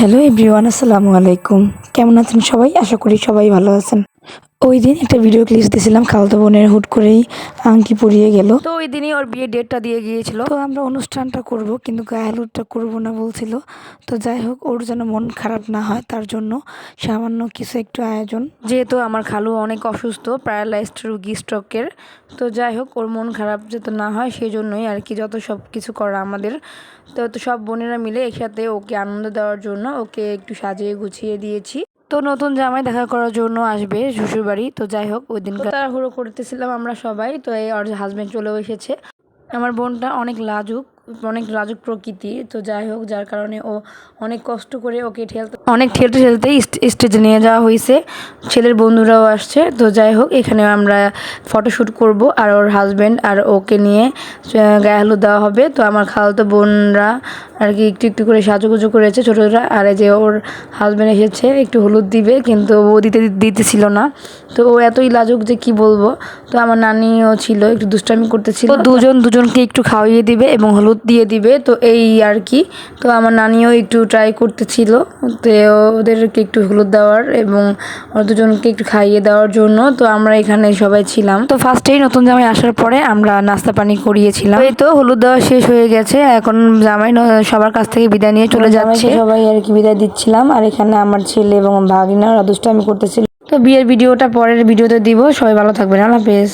Hello everyone, আসসালামু আলাইকুম। কেমন আছেন সবাই? আশা করি সবাই ভালো আছেন। ওই দিন একটা ভিডিও ক্লিপ দিয়েছিলাম, খালাতো বোনের হুট করেই আংটি পরিয়ে গেল। তো ওই দিনই ওর বিয়ের ডেটটা দিয়ে গিয়েছিল। তো আমরা অনুষ্ঠানটা করব, কিন্তু গায়ে হলুদটা করবো না বলছিল। তো যাই হোক, ওর যেন মন খারাপ না হয় তার জন্য সামান্য কিছু একটু আয়োজন। যেহেতু আমার খালু অনেক অসুস্থ, প্যারালাইজড রুগী, স্ট্রোকের। তো যাই হোক, ওর মন খারাপ যাতে না হয় সেই জন্যই আর কি যত সব কিছু করা আমাদের। তো সব বোনেরা মিলে একসাথে ওকে আনন্দ দেওয়ার জন্য ওকে একটু সাজিয়ে গুছিয়ে দিয়েছি। তো নতুন জামাই দেখা করার জন্য আসবে শ্বশুরবাড়ি। তো যাই হোক, ওই দিন তাড়াহুড়ো করতেছিলাম আমরা সবাই। তো এই ওর হাজব্যান্ড চলেও এসেছে। আমার বোনটা অনেক লাজুক প্রকৃতির। তো যাই হোক, যার কারণে ও অনেক কষ্ট করে ওকে ঠেলতে স্টেজে নিয়ে যাওয়া হয়েছে। ছেলের বন্ধুরাও আসছে। তো যাই হোক, এখানে আমরা ফটোশ্যুট করব আর ওর হাজব্যান্ড আর ওকে নিয়ে গায়ে হলুদ দেওয়া হবে। তো আমার খালাতো বোনরা আর কি একটু একটু করে সাজুগুজু করেছে ছোটরা। আর এই যে ওর হাজব্যান্ড এসেছে একটু হলুদ দিবে, কিন্তু ও দিতেছিল না। তো ও এতই লাজুক যে কি বলবো। তো আমার নানিও ছিল, একটু দুষ্টামি করতেছিল। দুজনকে একটু খাওয়িয়ে দিবে এবং হলুদ দিয়ে দিবে, তো এই আর কি। তো আমার নানিও একটু ট্রাই করতেছিল তো ওদেরকে একটু হলুদ দেওয়ার এবং দুজনকে একটু খাইয়ে দেওয়ার জন্য। তো আমরা এখানে সবাই ছিলাম। তো ফার্স্টেই নতুন জামাই আসার পরে আমরা নাস্তা পানি করিয়েছিলাম। এই তো হলুদ দেওয়া শেষ হয়ে গেছে, এখন জামাই সবার কাছ থেকে বিদায় নিয়ে চলে যাচ্ছে। সবাই আর কি বিদায় দিচ্ছিলাম। আর এখানে আমার ছেলে এবং ভাগিনারা দুষ্টামি করতেছিল। তো বিয়ের ভিডিওটা পরের ভিডিওতে দিব। সবাই ভালো থাকবেন। আল্লাহ হাফেজ।